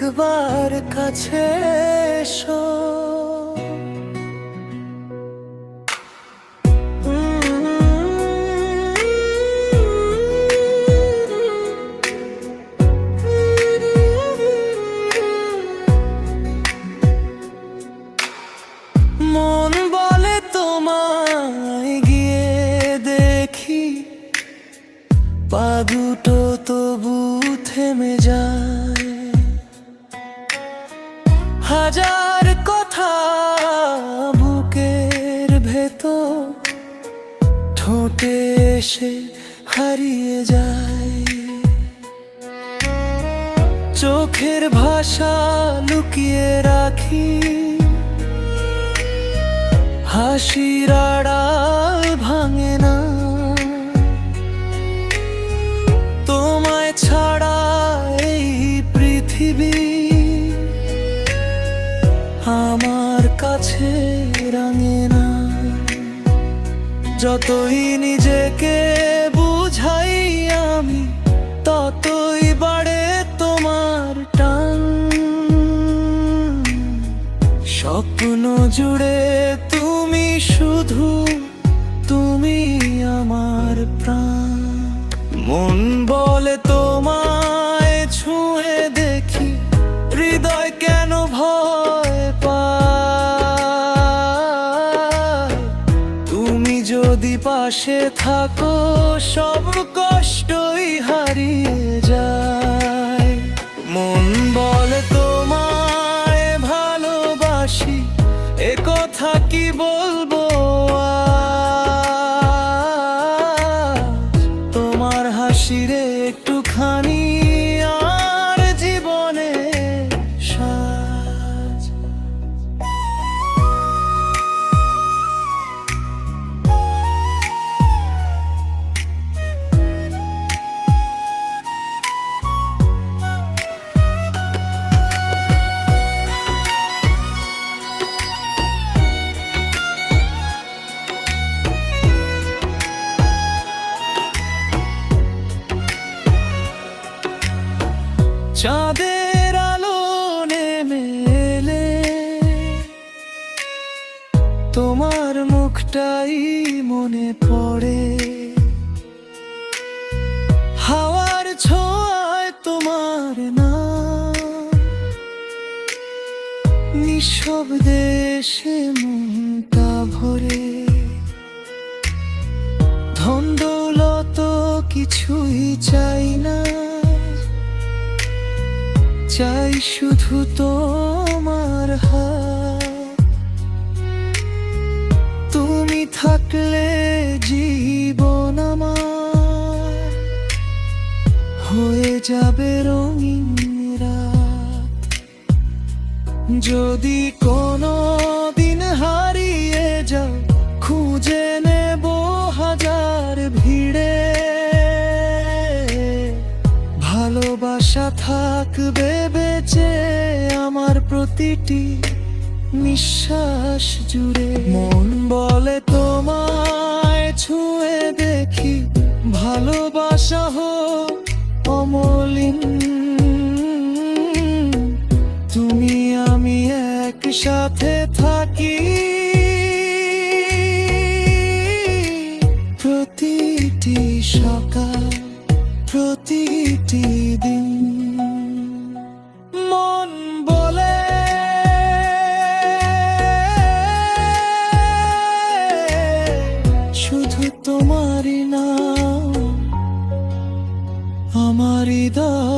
একবার কাছে এসো। মন বলে তোমায় গিয়ে দেখি, পা দুটো তবু থেমে যায়। হাজার কথা বুকের ভেতর ঠোঁটে এসে হারিয়ে যায়। চোখের ভাষা লুকিয়ে রাখি, হাসির আড়াল ভাঙে না। তোমায় ছাড়া এই পৃথিবী আমার কাছে রাঙে না। যতই নিজেকে বুঝাই আমি, ততই বাড়ে তোমার টান। স্বপ্ন জুড়ে তুমি শুধু, তুমি আমার প্রাণ। মন বলে তোমায় ছুঁয়ে দেখি, হৃদয় কেন ভয় পায়। তুমি যদি পাশে থাকো, সব কষ্টই হারিয়ে যায়। মন বলে তোমায় ভালোবাসি, এ কথা কি বলবো আজ। তোমার হাসিরে একটুখানি আর জীবনে সাজ। চাঁদের আলো নেমে এলে তোমার মুখটাই মনে পড়ে। হাওয়ার ছোঁয়ায় তোমার নাম নিঃশব্দে এসে মনটা ভরে। ধন দৌলত কিছুই চাই না, চাই শুধু তোমার হাত। তুমি থাকলে জীবন আমার হয়ে যাবে রঙিন রাত। যদি কোনো দিন হারিয়ে যাও, খুঁজে নেব হাজার ভিড়ে। ভালোবাসা থাকবে বেঁচে আমার প্রতিটি নিঃশ্বাস জুড়ে। মন বলে তোমায় ছুঁয়ে দেখি, ভালোবাসা হোক অমলিন। তুমি আমি একসাথে থাকি, প্রতিটি সকাল প্রতিটি দিন। মন বলে শুধু তোমারই নাম আমার হৃদয়।